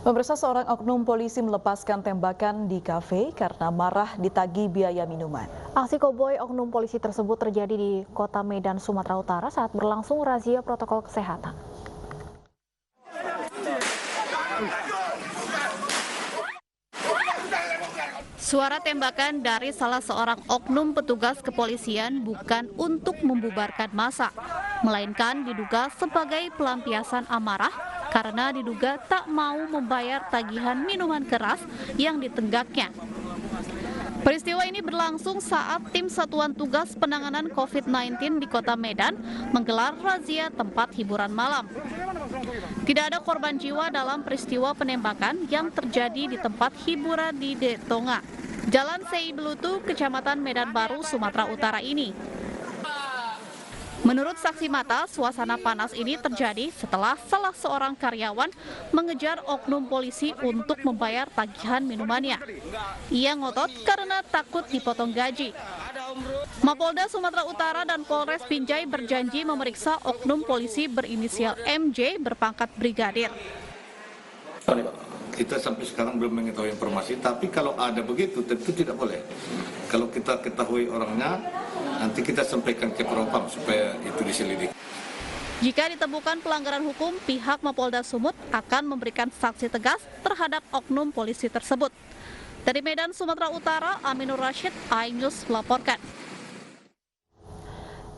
Pemirsa, seorang oknum polisi melepaskan tembakan di kafe karena marah ditagih biaya minuman. Aksi koboi oknum polisi tersebut terjadi di Kota Medan, Sumatera Utara saat berlangsung razia protokol kesehatan. Suara tembakan dari salah seorang oknum petugas kepolisian bukan untuk membubarkan massa, melainkan diduga sebagai pelampiasan amarah karena diduga tak mau membayar tagihan minuman keras yang ditenggaknya. Peristiwa ini berlangsung saat tim Satuan Tugas Penanganan COVID-19 di Kota Medan menggelar razia tempat hiburan malam. Tidak ada korban jiwa dalam peristiwa penembakan yang terjadi di tempat hiburan di Detonga, Jalan Sei Belutu, Kecamatan Medan Baru, Sumatera Utara ini. Menurut saksi mata, suasana panas ini terjadi setelah salah seorang karyawan mengejar oknum polisi untuk membayar tagihan minumannya. Ia ngotot karena takut dipotong gaji. Mapolda Sumatera Utara dan Polres Binjai berjanji memeriksa oknum polisi berinisial MJ berpangkat brigadir. Kita sampai sekarang belum mengetahui informasi, tapi kalau ada begitu tentu tidak boleh. Kalau kita ketahui orangnya, nanti kita sampaikan ke Propam supaya itu diselidiki. Jika ditemukan pelanggaran hukum, pihak Mapolda Sumut akan memberikan sanksi tegas terhadap oknum polisi tersebut. Dari Medan, Sumatera Utara, Aminur Rashid, iNews melaporkan.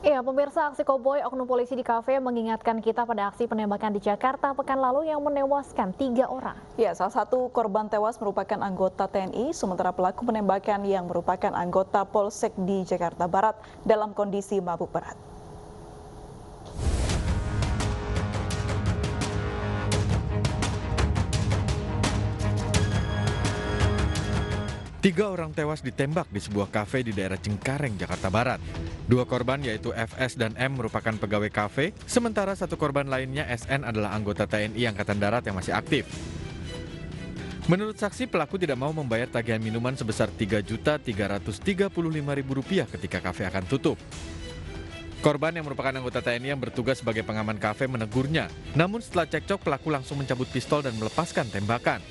Ya, pemirsa, aksi koboi oknum polisi di kafe mengingatkan kita pada aksi penembakan di Jakarta pekan lalu yang menewaskan 3 orang. Ya, salah satu korban tewas merupakan anggota TNI, sementara pelaku penembakan yang merupakan anggota Polsek di Jakarta Barat dalam kondisi mabuk berat. Tiga orang tewas ditembak di sebuah kafe di daerah Cengkareng, Jakarta Barat. 2 korban yaitu FS dan M merupakan pegawai kafe, sementara 1 korban lainnya SN adalah anggota TNI Angkatan Darat yang masih aktif. Menurut saksi, pelaku tidak mau membayar tagihan minuman sebesar Rp3.335.000 ketika kafe akan tutup. Korban yang merupakan anggota TNI yang bertugas sebagai pengaman kafe menegurnya, namun setelah cekcok pelaku langsung mencabut pistol dan melepaskan tembakan.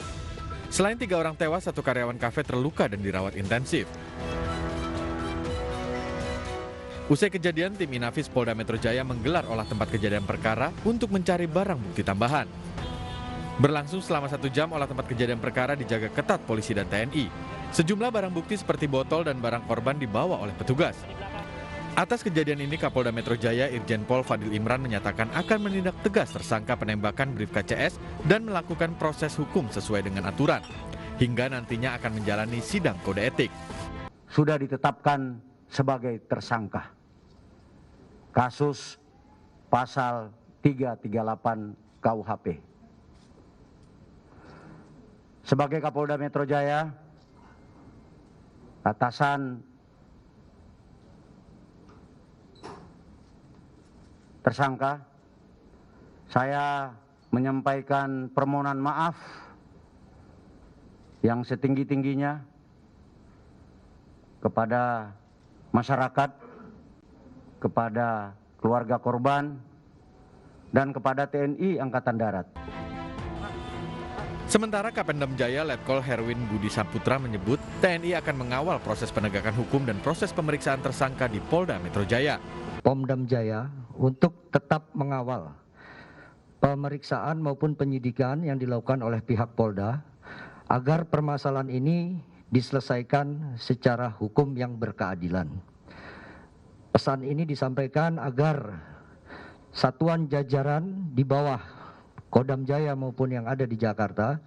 Selain 3 orang tewas, 1 karyawan kafe terluka dan dirawat intensif. Usai kejadian, tim Inafis Polda Metro Jaya menggelar olah tempat kejadian perkara untuk mencari barang bukti tambahan. Berlangsung selama 1 jam, olah tempat kejadian perkara dijaga ketat polisi dan TNI. Sejumlah barang bukti seperti botol dan barang korban dibawa oleh petugas. Atas kejadian ini, Kapolda Metro Jaya Irjen Pol Fadil Imran menyatakan akan menindak tegas tersangka penembakan Bribka CS dan melakukan proses hukum sesuai dengan aturan, hingga nantinya akan menjalani sidang kode etik. Sudah ditetapkan sebagai tersangka. Kasus pasal 338 KUHP. Sebagai Kapolda Metro Jaya, atasan tersangka, saya menyampaikan permohonan maaf yang setinggi-tingginya kepada masyarakat, kepada keluarga korban, dan kepada TNI Angkatan Darat. Sementara Kapendam Jaya Letkol Herwin Budi Saputra menyebut TNI akan mengawal proses penegakan hukum dan proses pemeriksaan tersangka di Polda Metro Jaya. Pomdam Jaya untuk tetap mengawal pemeriksaan maupun penyidikan yang dilakukan oleh pihak Polda agar permasalahan ini diselesaikan secara hukum yang berkeadilan. Pesan ini disampaikan agar satuan jajaran di bawah Kodam Jaya maupun yang ada di Jakarta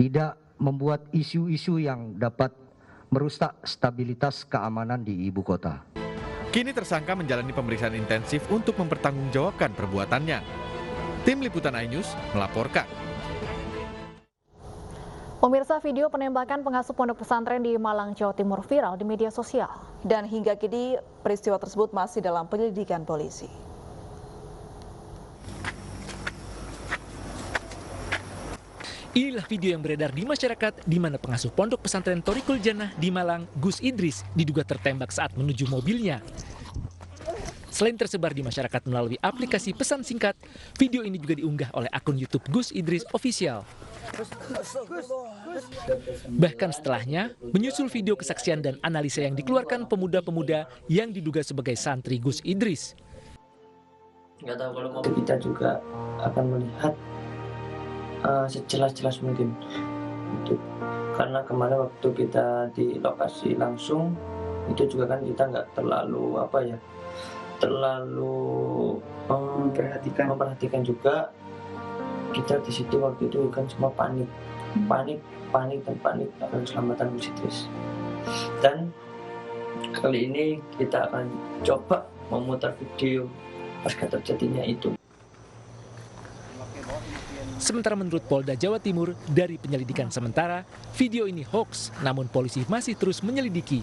tidak membuat isu-isu yang dapat merusak stabilitas keamanan di ibu kota. Kini tersangka menjalani pemeriksaan intensif untuk mempertanggungjawabkan perbuatannya. Tim Liputan iNews melaporkan. Pemirsa, video penembakan pengasuh pondok pesantren di Malang, Jawa Timur viral di media sosial. Dan hingga kini peristiwa tersebut masih dalam penyelidikan polisi. Inilah video yang beredar di masyarakat di mana pengasuh pondok pesantren Thoriqul Jannah di Malang, Gus Idris, diduga tertembak saat menuju mobilnya. Selain tersebar di masyarakat melalui aplikasi pesan singkat, video ini juga diunggah oleh akun YouTube Gus Idris Official. Bahkan setelahnya, menyusul video kesaksian dan analisa yang dikeluarkan pemuda-pemuda yang diduga sebagai santri Gus Idris. Nggak tahu kalau mau kita juga akan melihat sejelas-jelas mungkin. Karena kemarin waktu kita di lokasi langsung, itu juga kan kita nggak terlalu memperhatikan juga. Kita di situ waktu itu kan semua panik akan keselamatan Gus Idris. Dan kali ini kita akan coba memutar video pasca terjadinya itu. Sementara menurut Polda Jawa Timur, dari penyelidikan sementara, video ini hoax, namun polisi masih terus menyelidiki.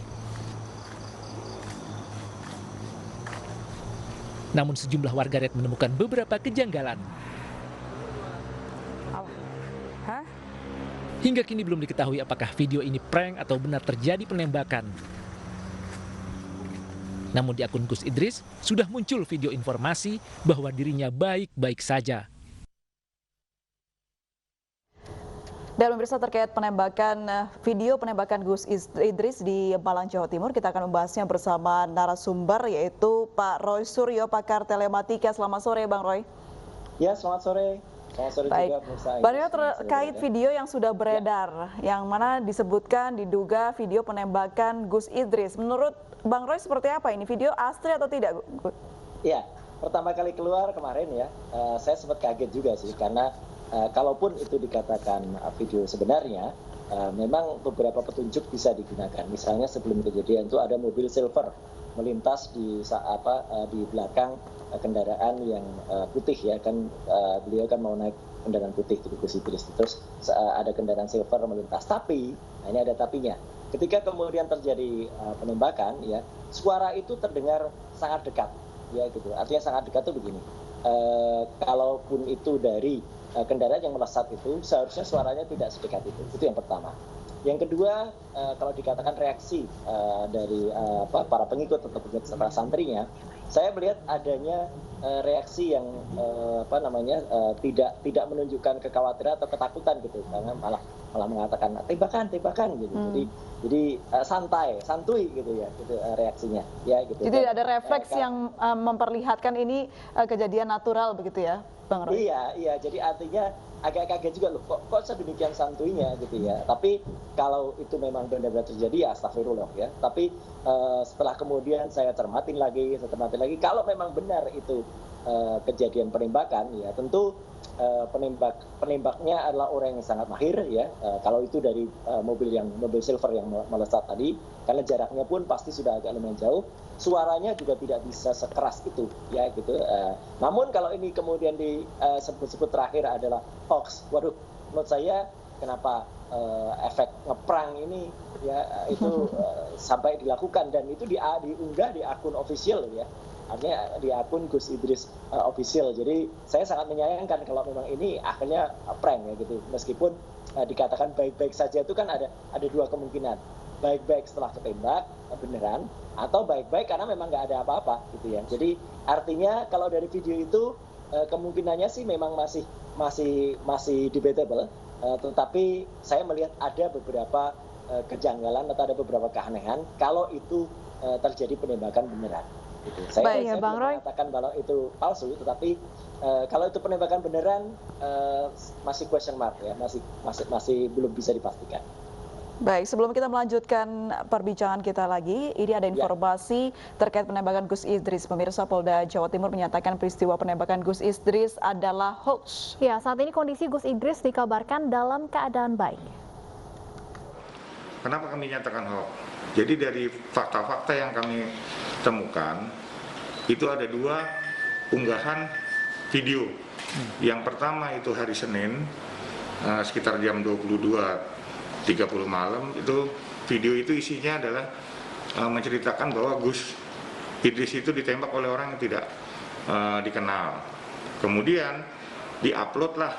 Namun sejumlah warganet menemukan beberapa kejanggalan. Hingga kini belum diketahui apakah video ini prank atau benar terjadi penembakan. Namun di akun Gus Idris sudah muncul video informasi bahwa dirinya baik-baik saja. Dan pemirsa, terkait video penembakan Gus Idris di Malang, Jawa Timur, kita akan membahasnya bersama narasumber yaitu Pak Roy Suryo, pakar telematika. Selamat sore, Bang Roy. Ya, selamat sore. Selamat sore. Baik. Juga pemirsa. Bang Roy, terkait video yang sudah beredar, yang mana disebutkan diduga video penembakan Gus Idris. Menurut Bang Roy seperti apa ini? Video asli atau tidak? Ya, pertama kali keluar kemarin ya, saya sempat kaget juga sih, karena kalaupun itu dikatakan video sebenarnya, memang beberapa petunjuk bisa digunakan. Misalnya sebelum kejadian itu ada mobil silver melintas di belakang kendaraan yang putih ya kan, beliau kan mau naik kendaraan putih di Gus Idris, terus ada kendaraan silver melintas. Tapi ini ada tapinya. Ketika kemudian terjadi penembakan ya, suara itu terdengar sangat dekat ya gitu. Artinya sangat dekat tuh begini. Kalaupun itu dari kendaraan yang melesat itu, seharusnya suaranya tidak sedekat itu. Itu yang pertama. Yang kedua, kalau dikatakan reaksi dari para pengikut atau peserta santrinya, saya melihat adanya reaksi yang tidak menunjukkan kekhawatiran atau ketakutan gitu, karena malah mengatakan tembakan gitu. Jadi santuy gitu ya, gitu reaksinya ya gitu. Jadi ada refleks yang memperlihatkan ini kejadian natural begitu ya, Bang Roy? Iya, jadi artinya agak kaget juga loh, kok sedemikian santuinya gitu ya. Tapi kalau itu memang benar-benar terjadi ya astagfirullah ya. Tapi setelah kemudian saya cermatin lagi, kalau memang benar itu kejadian penembakan ya, tentu penembaknya adalah orang yang sangat mahir ya. Kalau itu dari mobil silver yang melesat tadi, karena jaraknya pun pasti sudah agak lumayan jauh, suaranya juga tidak bisa sekeras itu ya gitu. Namun kalau ini kemudian disebut terakhir adalah hoax, waduh, menurut saya kenapa efek ngeprank ini ya itu sampai dilakukan, dan itu diunggah di akun official ya. Artinya di akun Gus Idris official. Jadi saya sangat menyayangkan kalau memang ini akhirnya prank ya gitu. Meskipun dikatakan baik-baik saja, itu kan ada dua kemungkinan. Baik-baik setelah ketembak beneran, atau baik-baik karena memang nggak ada apa-apa gitu ya. Jadi artinya kalau dari video itu kemungkinannya sih memang masih debatable, tetapi saya melihat ada beberapa kejanggalan atau ada beberapa keanehan kalau itu terjadi penembakan beneran. Gitu. Saya belum mengatakan kalau itu palsu, tetapi kalau itu penembakan beneran masih question mark ya, masih belum bisa dipastikan. Baik, sebelum kita melanjutkan perbincangan kita lagi, ini ada informasi terkait penembakan Gus Idris. Pemirsa, Polda Jawa Timur menyatakan peristiwa penembakan Gus Idris adalah hoax. Ya, saat ini kondisi Gus Idris dikabarkan dalam keadaan baik. Kenapa kami nyatakan hoax? Jadi dari fakta-fakta yang kami temukan, itu ada dua unggahan video. Yang pertama itu hari Senin, sekitar jam 22.30 malam, itu video itu isinya adalah menceritakan bahwa Gus Idris itu ditembak oleh orang yang tidak dikenal. Kemudian diuploadlah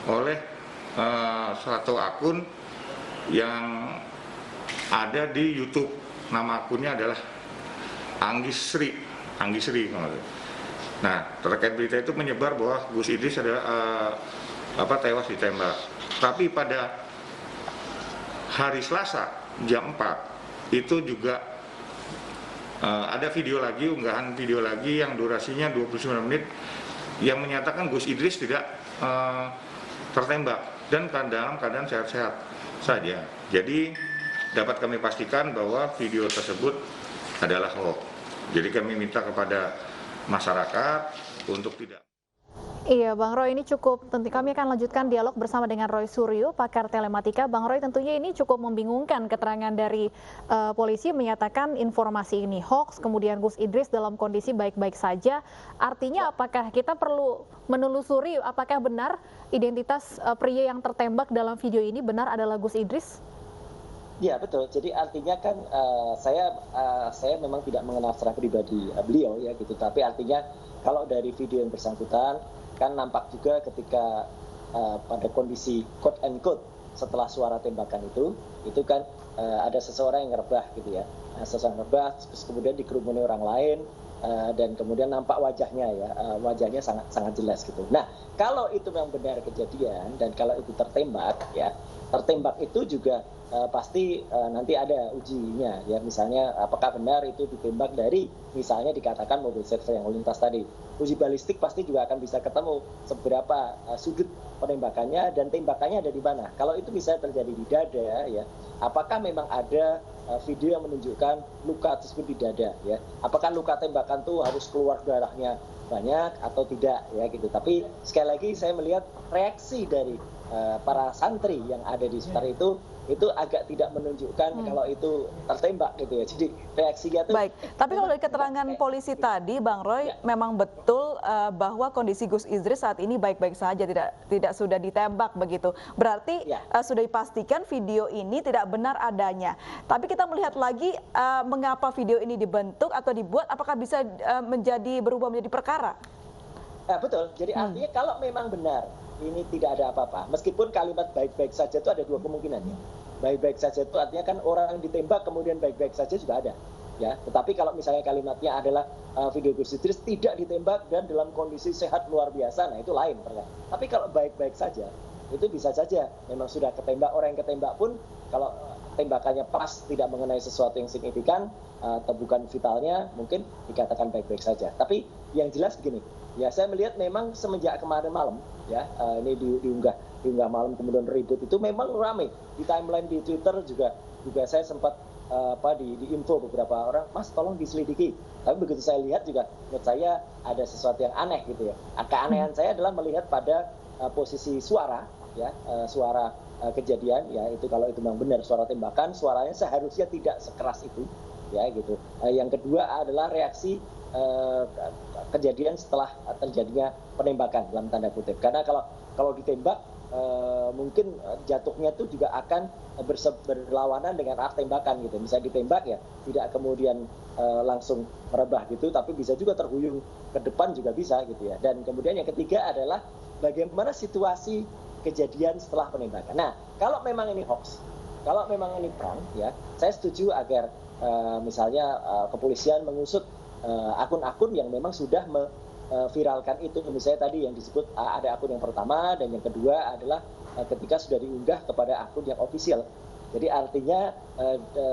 oleh suatu akun yang ada di YouTube. Nama akunnya adalah Anggi Sri. Nah, terkait berita itu menyebar bahwa Gus Idris adalah tewas ditembak. Tapi pada hari Selasa jam 4 itu juga ada video lagi, unggahan video lagi yang durasinya 29 menit yang menyatakan Gus Idris tidak tertembak dan dalam keadaan sehat-sehat saja. Jadi dapat kami pastikan bahwa video tersebut adalah hoax. Jadi kami minta kepada masyarakat untuk tidak. Iya, Bang Roy, ini cukup penting. Kami akan lanjutkan dialog bersama dengan Roy Suryo, pakar telematika. Bang Roy, tentunya ini cukup membingungkan keterangan dari polisi menyatakan informasi ini hoax, kemudian Gus Idris dalam kondisi baik-baik saja. Artinya apakah kita perlu menelusuri apakah benar identitas pria yang tertembak dalam video ini benar adalah Gus Idris? Ya, betul. Jadi artinya kan saya memang tidak mengenal secara pribadi beliau ya gitu. Tapi artinya kalau dari video yang bersangkutan kan nampak juga ketika pada kondisi quote and quote setelah suara tembakan itu kan ada seseorang yang ngerebah gitu ya. Seseorang ngerebah, terus kemudian dikerumuni orang lain dan kemudian nampak wajahnya ya, wajahnya sangat jelas gitu. Nah, kalau itu memang benar kejadian dan kalau itu tertembak ya, tertembak itu juga pasti nanti ada ujinya ya, misalnya apakah benar itu ditembak dari misalnya dikatakan mobil server yang melintas tadi. Uji balistik pasti juga akan bisa ketemu seberapa sudut penembakannya dan tembakannya ada di mana. Kalau itu bisa terjadi di dada ya, apakah memang ada video yang menunjukkan luka tersebut di dada ya, apakah luka tembakan tuh harus keluar darahnya banyak atau tidak ya gitu. Tapi sekali lagi saya melihat reaksi dari para santri yang ada di sekitar itu agak tidak menunjukkan kalau itu tertembak gitu ya. Jadi reaksinya tuh. Baik, tapi kalau dari keterangan polisi tadi, Bang Roy, memang betul bahwa kondisi Gus Idris saat ini baik-baik saja, tidak sudah ditembak begitu. Berarti sudah dipastikan video ini tidak benar adanya. Tapi kita melihat lagi mengapa video ini dibentuk atau dibuat, apakah bisa berubah menjadi perkara? Betul. Jadi artinya kalau memang benar ini tidak ada apa-apa. Meskipun kalimat baik-baik saja itu ada dua kemungkinan ya. Baik-baik saja itu artinya kan orang yang ditembak kemudian baik-baik saja juga ada. Ya, tetapi kalau misalnya kalimatnya adalah video Gus Idris tidak ditembak dan dalam kondisi sehat luar biasa, nah itu lain perkara. Tapi kalau baik-baik saja itu bisa saja memang sudah ketembak, orang yang ketembak pun kalau tembakannya pas tidak mengenai sesuatu yang signifikan, tebukan vitalnya mungkin dikatakan baik-baik saja. Tapi yang jelas begini, ya saya melihat memang semenjak kemarin malam ya, ini diunggah malam kemudian ribut itu memang ramai di timeline di Twitter juga saya sempat di info beberapa orang, Mas tolong diselidiki. Tapi begitu saya lihat juga menurut saya ada sesuatu yang aneh gitu ya. Keanehan saya adalah melihat pada posisi suara ya, suara kejadian ya, itu kalau itu memang benar suara tembakan, suaranya seharusnya tidak sekeras itu ya gitu. Yang kedua adalah reaksi kejadian setelah terjadinya penembakan dalam tanda kutip. Karena kalau ditembak mungkin jatuhnya itu juga akan berlawanan dengan arah tembakan gitu. Misalnya ditembak ya tidak kemudian langsung merebah gitu, tapi bisa juga terhuyung ke depan juga bisa gitu ya. Dan kemudian yang ketiga adalah bagaimana situasi kejadian setelah penembakan. Nah, kalau memang ini hoax, kalau memang ini perang ya, saya setuju agar misalnya kepolisian mengusut akun-akun yang memang sudah viralkan itu. Misalnya tadi yang disebut ada akun yang pertama dan yang kedua adalah ketika sudah diunggah kepada akun yang ofisial. Jadi artinya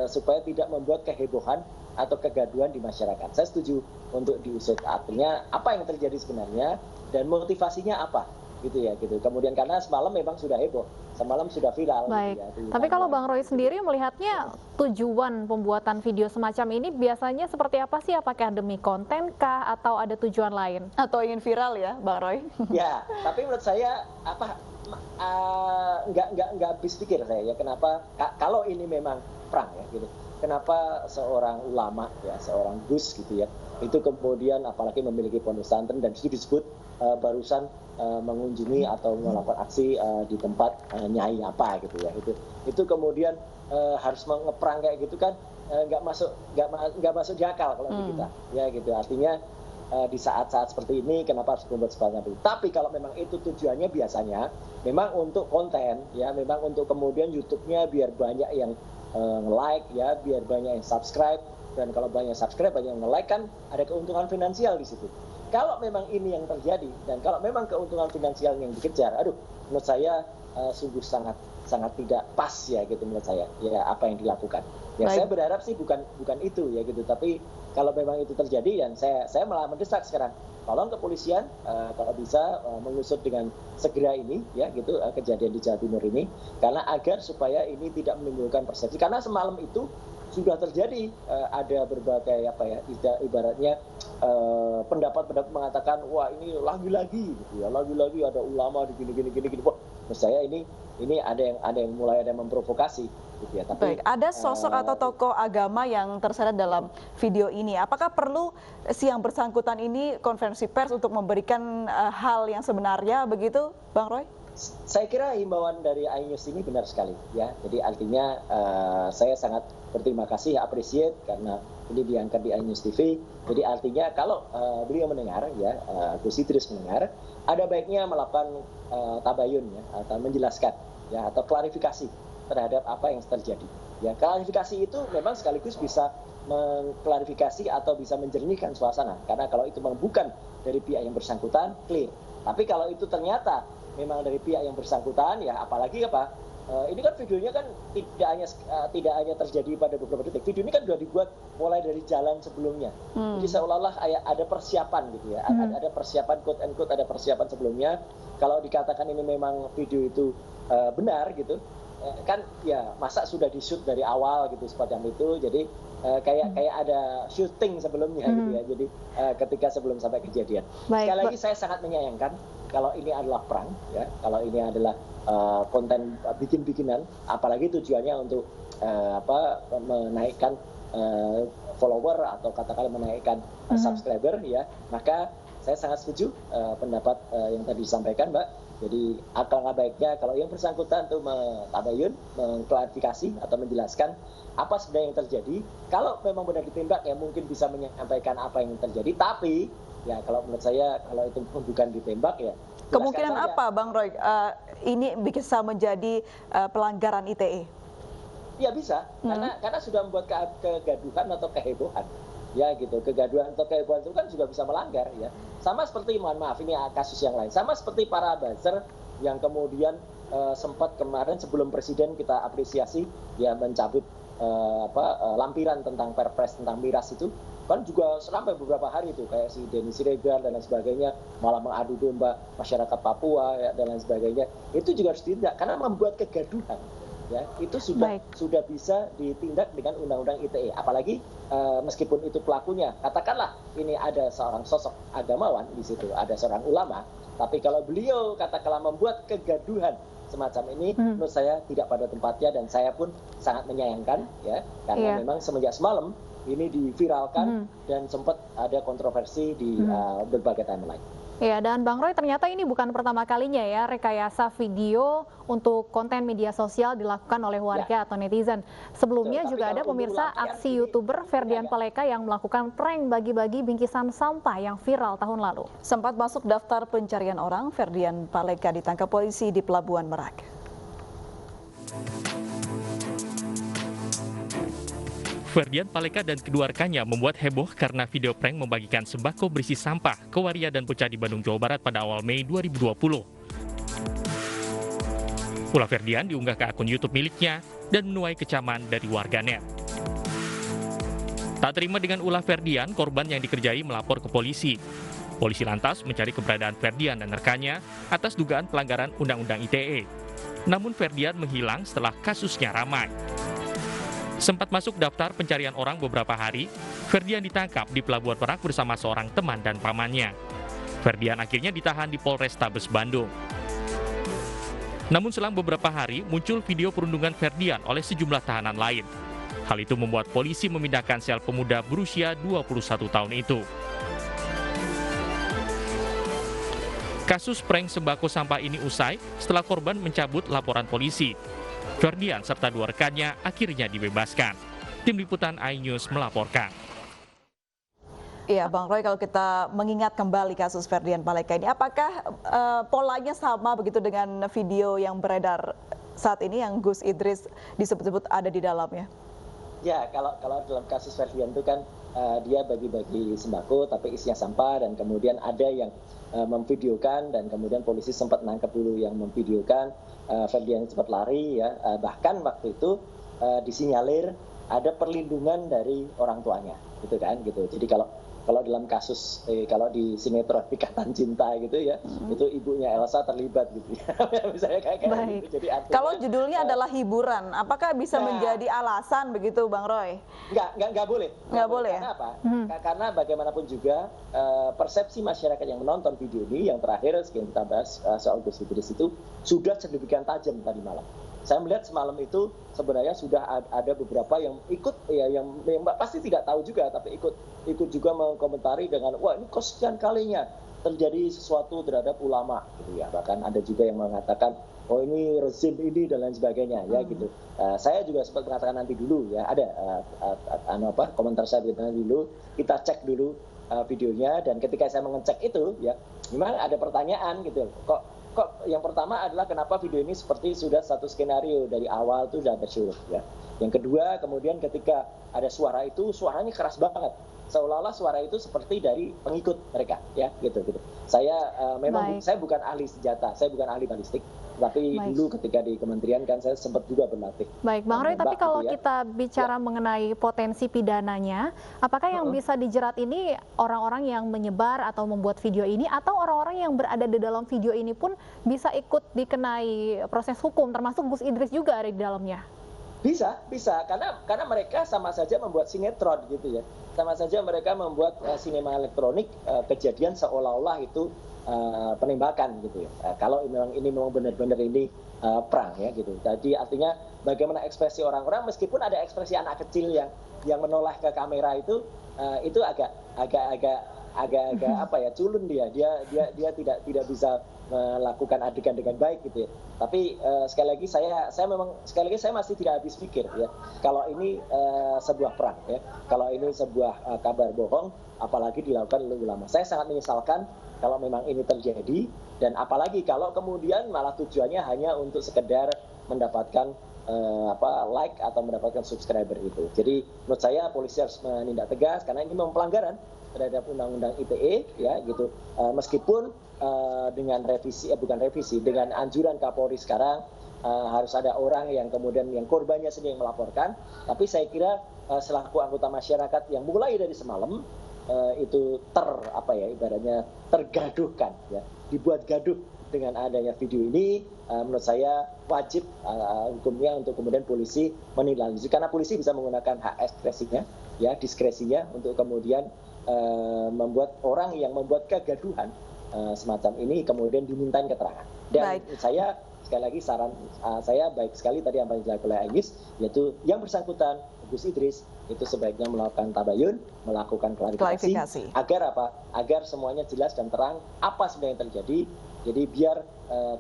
supaya tidak membuat kehebohan atau kegaduhan di masyarakat. Saya setuju untuk diusut artinya apa yang terjadi sebenarnya dan motivasinya apa gitu ya gitu. Kemudian karena semalam memang sudah heboh, semalam sudah viral. Baik. Gitu ya, tapi kalau Bang Roy sendiri melihatnya tujuan pembuatan video semacam ini biasanya seperti apa sih? Apakah demi konten kah atau ada tujuan lain? Atau ingin viral ya, Bang Roy? Ya, tapi menurut saya nggak habis pikir saya ya kenapa kalau ini memang perang ya gitu. Kenapa seorang ulama ya, seorang Gus gitu ya, itu kemudian apalagi memiliki pondok pesantren dan itu disebut barusan mengunjungi atau melakukan aksi di tempat nyai apa gitu ya, itu kemudian harus ngeperang kayak gitu kan nggak masuk di akal kalau di kita ya gitu. Artinya di saat-saat seperti ini kenapa harus membuat seperti itu. Tapi kalau memang itu tujuannya biasanya memang untuk konten ya, memang untuk kemudian YouTube-nya biar banyak yang like ya, biar banyak yang subscribe dan kalau banyak subscribe, banyak yang nge-like kan ada keuntungan finansial di situ. Kalau memang ini yang terjadi dan kalau memang keuntungan finansial yang dikejar, menurut saya sungguh sangat tidak pas ya gitu menurut saya ya apa yang dilakukan. Ya Baik. Saya berharap sih bukan itu ya gitu, tapi kalau memang itu terjadi dan saya malah mendesak sekarang, tolong kepolisian kalau bisa mengusut dengan segera ini ya gitu kejadian di Jawa Timur ini, karena agar supaya ini tidak menimbulkan persepsi, karena semalam itu sudah terjadi ada berbagai ibaratnya pendapat-pendapat mengatakan wah ini lagi-lagi gitu ya, lagi-lagi ada ulama di gini. Wah, menurut saya ini ada yang mulai memprovokasi gitu ya. Tapi Baik, ada sosok atau tokoh agama yang terseret dalam video ini. Apakah perlu si yang bersangkutan ini konferensi pers untuk memberikan hal yang sebenarnya begitu, Bang Roy? Saya kira himbauan dari iNews ini benar sekali ya. Jadi artinya saya sangat berterima kasih, appreciate karena ini diangkat di iNews TV. Jadi artinya kalau beliau mendengar ya, Gus Idris mendengar, ada baiknya melakukan tabayun ya, atau menjelaskan ya, atau klarifikasi terhadap apa yang terjadi. Ya, klarifikasi itu memang sekaligus bisa mengklarifikasi atau bisa menjernihkan suasana. Karena kalau itu memang bukan dari pihak yang bersangkutan, clear. Tapi kalau itu ternyata memang dari pihak yang bersangkutan, ya apalagi ini kan videonya kan tidak hanya terjadi pada beberapa detik. Video ini kan sudah dibuat mulai dari jalan sebelumnya. Jadi seolah-olah ada persiapan gitu ya. Ada persiapan quote and quote, ada persiapan sebelumnya. Kalau dikatakan ini memang video itu benar gitu, kan ya masa sudah di-shoot dari awal gitu seperti itu. Jadi kayak ada syuting sebelumnya gitu ya. Jadi ketika sebelum sampai kejadian. Sekali lagi saya sangat menyayangkan kalau ini adalah perang ya, kalau ini adalah konten bikin-bikinan, apalagi tujuannya untuk menaikkan follower atau katakanlah menaikkan subscriber ya, maka saya sangat setuju pendapat yang tadi disampaikan Mbak. Jadi alangkah baiknya kalau yang bersangkutan itu tabayun, mengklarifikasi atau menjelaskan apa sebenarnya yang terjadi. Kalau memang benar ditembak ya mungkin bisa menyampaikan apa yang terjadi, tapi ya kalau menurut saya kalau itu bukan ditembak ya kemungkinan apa Bang Roy ini bisa menjadi pelanggaran ITE? Ya bisa, karena sudah membuat kegaduhan atau kehebohan. Ya gitu, kegaduhan atau kehebohan itu kan juga bisa melanggar ya. Sama seperti, mohon maaf ini kasus yang lain, sama seperti para buzzer yang kemudian sempat kemarin sebelum presiden kita apresiasi ya mencabut lampiran tentang Perpres tentang miras itu, kan juga sampai beberapa hari itu kayak si Denny Siregar dan lain sebagainya malah mengadu domba masyarakat Papua ya, dan lain sebagainya. Itu juga harus ditindak karena membuat kegaduhan. Ya, itu sudah bisa ditindak dengan undang-undang ITE. Apalagi meskipun itu pelakunya, katakanlah ini ada seorang sosok agamawan di situ, ada seorang ulama, tapi kalau beliau katakanlah membuat kegaduhan semacam ini, menurut saya tidak pada tempatnya dan saya pun sangat menyayangkan ya, karena memang semenjak semalam ini diviralkan dan sempat ada kontroversi di berbagai timeline. Ya, dan Bang Roy ternyata ini bukan pertama kalinya ya rekayasa video untuk konten media sosial dilakukan oleh warga atau netizen. Sebelumnya juga ada pemirsa aksi YouTuber Ferdian Paleka yang melakukan prank bagi-bagi bingkisan sampah yang viral tahun lalu. Sempat masuk daftar pencarian orang, Ferdian Paleka ditangkap polisi di Pelabuhan Merak. Ferdian Paleka dan kedua rekannya membuat heboh karena video prank membagikan sembako berisi sampah ke waria dan bocah di Bandung, Jawa Barat pada awal Mei 2020. Ulah Ferdian diunggah ke akun YouTube miliknya dan menuai kecaman dari warganet. Tak terima dengan ulah Ferdian, korban yang dikerjai melapor ke polisi. Polisi lantas mencari keberadaan Ferdian dan rekannya atas dugaan pelanggaran Undang-Undang ITE. Namun Ferdian menghilang setelah kasusnya ramai. Sempat masuk daftar pencarian orang beberapa hari, Ferdian ditangkap di Pelabuhan Merak bersama seorang teman dan pamannya. Ferdian akhirnya ditahan di Polrestabes Bandung. Namun selang beberapa hari muncul video perundungan Ferdian oleh sejumlah tahanan lain. Hal itu membuat polisi memindahkan sel pemuda berusia 21 tahun itu. Kasus prank sembako sampah ini usai setelah korban mencabut laporan polisi. Ferdian serta dua rekannya akhirnya dibebaskan. Tim Liputan iNews melaporkan. Iya, Bang Roy, kalau kita mengingat kembali kasus Ferdian Paleka ini, apakah polanya sama begitu dengan video yang beredar saat ini yang Gus Idris disebut-sebut ada di dalamnya? Ya, kalau dalam kasus Ferdian itu kan dia bagi-bagi sembako tapi isinya sampah, dan kemudian ada yang memvideokan, dan kemudian polisi sempat nangkep dulu yang memvideokan. Ferdian sempat lari ya, bahkan waktu itu disinyalir ada perlindungan dari orang tuanya, gitu kan, gitu. Jadi kalau dalam kasus kalau di sinetron Ikatan Cinta gitu ya, itu ibunya Elsa terlibat gitu ya. Misalnya kayak gitu. Jadi artinya, kalau judulnya adalah hiburan, apakah bisa menjadi alasan begitu Bang Roy? Nggak boleh. Nggak boleh. Karena apa? Karena bagaimanapun juga persepsi masyarakat yang menonton video ini yang terakhir yang kita bahas soal Gus Idris itu sudah sedemikian tajam tadi malam. Saya melihat semalam itu sebenarnya sudah ada beberapa yang ikut ya, yang pasti tidak tahu juga, tapi ikut juga mengkomentari dengan, wah ini kesekian kalinya terjadi sesuatu terhadap ulama gitu ya. Bahkan ada juga yang mengatakan, oh ini rezim ini dan lain sebagainya ya gitu. Saya juga sempat mengatakan nanti dulu ya, ada komentar saya nanti dulu, kita cek dulu videonya, dan ketika saya mengecek itu ya, memang ada pertanyaan gitu, kok yang pertama adalah kenapa video ini seperti sudah satu skenario dari awal itu sudah tersulut ya. Yang kedua, kemudian ketika ada suara itu, suaranya keras banget, seolah-olah suara itu seperti dari pengikut mereka ya, gitu. Saya memang saya bukan ahli senjata, saya bukan ahli balistik, tapi dulu ketika di kementerian kan saya sempat juga berlatih. Baik, Bang Roy, tapi kalau kita bicara mengenai potensi pidananya, apakah yang bisa dijerat ini orang-orang yang menyebar atau membuat video ini, atau orang-orang yang berada di dalam video ini pun bisa ikut dikenai proses hukum, termasuk Gus Idris juga ada di dalamnya? Bisa, karena mereka sama saja membuat sinetron gitu ya, sama saja mereka membuat sinema elektronik, kejadian seolah-olah itu penembakan gitu ya. Kalau ini memang benar-benar ini perang ya gitu. Jadi artinya bagaimana ekspresi orang-orang, meskipun ada ekspresi anak kecil yang menoleh ke kamera itu agak apa ya, culun dia tidak bisa melakukan adegan dengan baik gitu ya. Tapi sekali lagi saya masih tidak habis pikir ya, kalau ini sebuah perang ya, kalau ini sebuah kabar bohong, apalagi dilakukan oleh ulama. Saya sangat menyesalkan kalau memang ini terjadi, dan apalagi kalau kemudian malah tujuannya hanya untuk sekedar mendapatkan like atau mendapatkan subscriber itu. Jadi menurut saya polisi harus menindak tegas, karena ini memang pelanggaran terhadap undang-undang ITE ya gitu. Meskipun dengan dengan anjuran Kapolri sekarang harus ada orang yang kemudian yang korbannya sendiri yang melaporkan, tapi saya kira selaku anggota masyarakat yang mulai dari semalam itu ibaratnya tergaduhkan ya, dibuat gaduh dengan adanya video ini, menurut saya wajib hukumnya untuk kemudian polisi menindaklanjuti, karena polisi bisa menggunakan hak diskresinya untuk kemudian membuat orang yang membuat kegaduhan semacam ini kemudian dimintain keterangan. Dan saya sekali lagi saran saya baik sekali tadi yang dilakukan oleh Agis, yaitu yang bersangkutan Gus Idris itu sebaiknya melakukan tabayun, melakukan klarifikasi. Agar semuanya jelas dan terang apa sebenarnya yang terjadi. Jadi biar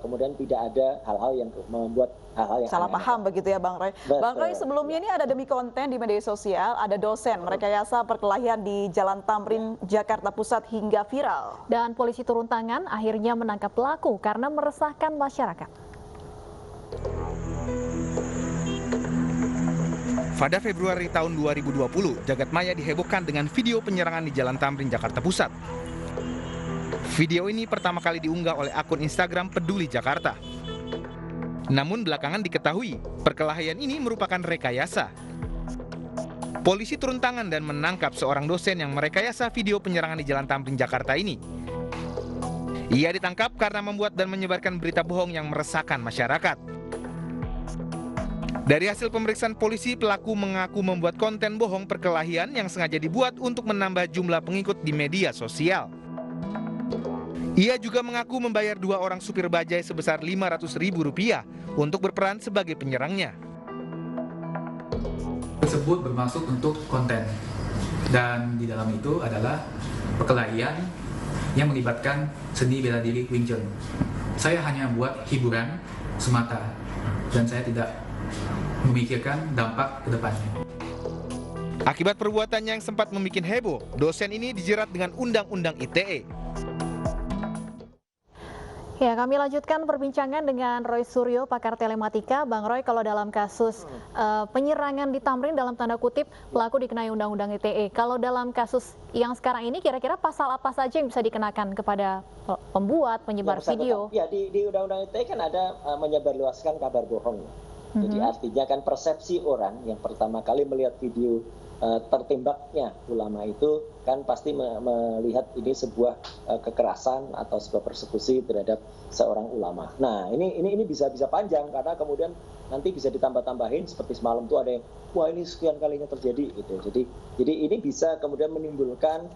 kemudian tidak ada hal-hal yang membuat hal-hal yang salah paham begitu ya Bang Roy. Bang Roy, sebelumnya ini ada demi konten di media sosial, ada dosen merekayasa perkelahian di Jalan Tamrin, Jakarta Pusat hingga viral. Dan polisi turun tangan akhirnya menangkap pelaku karena meresahkan masyarakat. Pada Februari tahun 2020, jagat maya dihebohkan dengan video penyerangan di Jalan Tamrin, Jakarta Pusat. Video ini pertama kali diunggah oleh akun Instagram Peduli Jakarta. Namun belakangan diketahui, perkelahian ini merupakan rekayasa. Polisi turun tangan dan menangkap seorang dosen yang merekayasa video penyerangan di Jalan Tamrin, Jakarta ini. Ia ditangkap karena membuat dan menyebarkan berita bohong yang meresahkan masyarakat. Dari hasil pemeriksaan polisi, pelaku mengaku membuat konten bohong perkelahian yang sengaja dibuat untuk menambah jumlah pengikut di media sosial. Ia juga mengaku membayar 2 orang supir bajai sebesar Rp500.000 untuk berperan sebagai penyerangnya. Tersebut bermaksud untuk konten, dan di dalam itu adalah perkelahian yang melibatkan seni bela diri Wing Chun. Saya hanya buat hiburan semata, dan saya tidak memikirkan dampak ke depannya. Akibat perbuatannya yang sempat membuat heboh, dosen ini dijerat dengan Undang-Undang ITE. Ya, kami lanjutkan perbincangan dengan Roy Suryo, pakar telematika. Bang Roy, kalau dalam kasus penyerangan di Tamrin dalam tanda kutip pelaku dikenai Undang-Undang ITE. Kalau dalam kasus yang sekarang ini kira-kira pasal apa saja yang bisa dikenakan kepada pembuat, penyebar video? Ya, di Undang-Undang ITE kan ada menyebarluaskan kabar bohong. Jadi artinya kan persepsi orang yang pertama kali melihat video tertembaknya ulama itu kan pasti melihat ini sebuah kekerasan atau sebuah persekusi terhadap seorang ulama. Nah, ini bisa panjang karena kemudian nanti bisa ditambah-tambahin seperti semalam tuh ada yang wah ini sekian kalinya terjadi gitu. Jadi ini bisa kemudian menimbulkan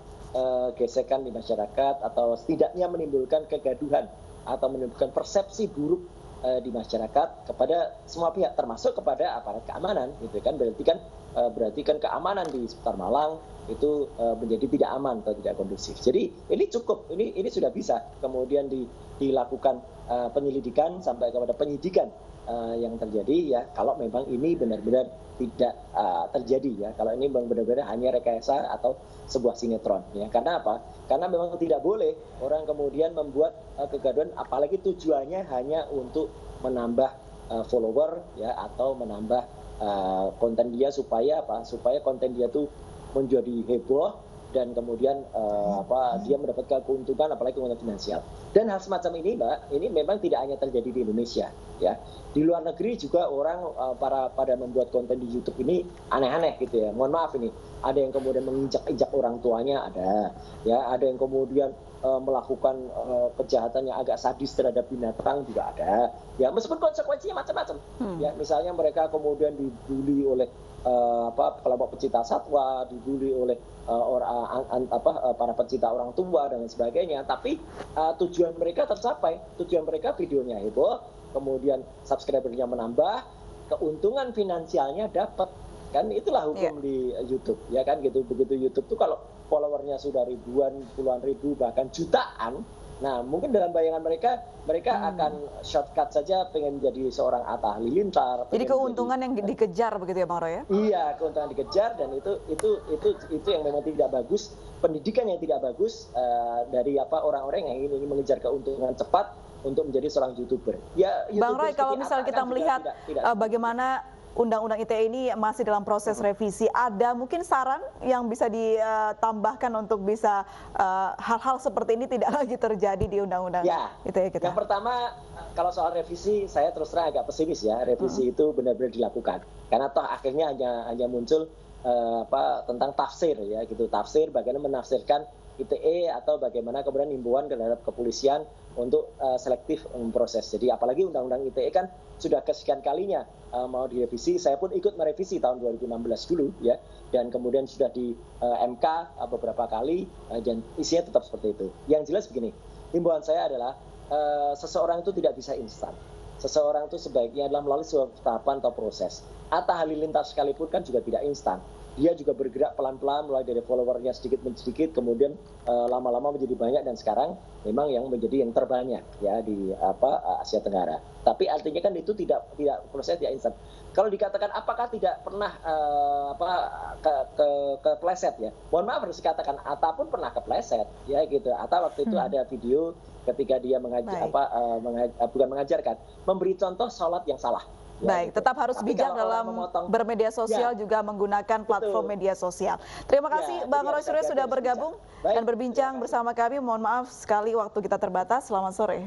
gesekan di masyarakat atau setidaknya menimbulkan kegaduhan atau menimbulkan persepsi buruk di masyarakat kepada semua pihak termasuk kepada aparat keamanan gitu kan, berarti kan keamanan di sekitar Malang itu menjadi tidak aman atau tidak kondusif. Jadi ini cukup, ini sudah bisa kemudian dilakukan penyelidikan sampai kepada penyidikan yang terjadi ya kalau memang ini benar-benar tidak terjadi ya, kalau ini benar-benar hanya rekayasa atau sebuah sinetron ya. Karena apa? Karena memang tidak boleh orang kemudian membuat kegaduhan apalagi tujuannya hanya untuk menambah follower ya atau menambah konten dia supaya konten dia tuh menjadi heboh dan kemudian dia mendapatkan keuntungan apalagi keuntungan finansial. Dan hal semacam ini Mbak, ini memang tidak hanya terjadi di Indonesia ya. Di luar negeri juga orang pada membuat konten di YouTube ini aneh-aneh gitu ya. Mohon maaf ini, ada yang kemudian menginjak-injak orang tuanya ada yang kemudian melakukan kejahatan yang agak sadis terhadap binatang juga ada. Ya, meskipun konsekuensinya macam-macam. Ya, misalnya mereka kemudian dibully oleh kelompok pecinta satwa, dibully oleh para pecinta orang tua dan sebagainya. Tapi tujuan mereka tercapai. Tujuan mereka videonya heboh, kemudian subscribernya menambah, keuntungan finansialnya dapat. Kan itulah hukum di YouTube, ya kan gitu. Begitu YouTube tuh kalau followernya sudah ribuan, puluhan ribu, bahkan jutaan. Nah, mungkin dalam bayangan mereka akan shortcut saja pengen jadi seorang Atta Halilintar. Jadi keuntungan yang dikejar begitu ya Bang Roy ya? Iya, keuntungan dikejar dan itu yang memang tidak bagus, pendidikan yang tidak bagus dari orang-orang yang ingin mengejar keuntungan cepat untuk menjadi seorang YouTuber. Ya, Bang Roy, kalau misalnya kita melihat bagaimana Undang-Undang ITE ini masih dalam proses revisi, ada mungkin saran yang bisa ditambahkan untuk bisa hal-hal seperti ini tidak lagi terjadi di Undang-Undang ITE kita? Yang pertama, kalau soal revisi, saya terus terang agak pesimis ya. Revisi itu benar-benar dilakukan, karena toh akhirnya hanya muncul tentang tafsir ya, gitu. Tafsir bagaimana menafsirkan ITE atau bagaimana kemudian himbauan terhadap kepolisian untuk selektif memproses. Jadi apalagi Undang-Undang ITE kan sudah kesekian kalinya mau direvisi. Saya pun ikut merevisi tahun 2016 dulu ya, dan kemudian sudah di MK beberapa kali dan isinya tetap seperti itu. Yang jelas begini, himbauan saya adalah seseorang itu tidak bisa instan. Seseorang itu sebaiknya adalah melalui sebuah tahapan atau proses. Atta Halilintar sekalipun kan juga tidak instan. Dia juga bergerak pelan-pelan mulai dari followernya sedikit demi sedikit, kemudian lama-lama menjadi banyak dan sekarang memang yang menjadi yang terbanyak ya di Asia Tenggara. Tapi artinya kan itu tidak proses tidak instan. Kalau dikatakan apakah tidak pernah kepleset ya? Mohon maaf harus dikatakan Atta pun pernah kepleset ya gitu. Atta waktu itu ada video ketika dia bukan mengajarkan, memberi contoh sholat yang salah. Baik, tetap harus bijak dalam bermedia sosial juga menggunakan platform media sosial. Terima kasih Bang Roy Suryo sudah bergabung dan berbincang bersama kami. Mohon maaf sekali waktu kita terbatas. Selamat sore.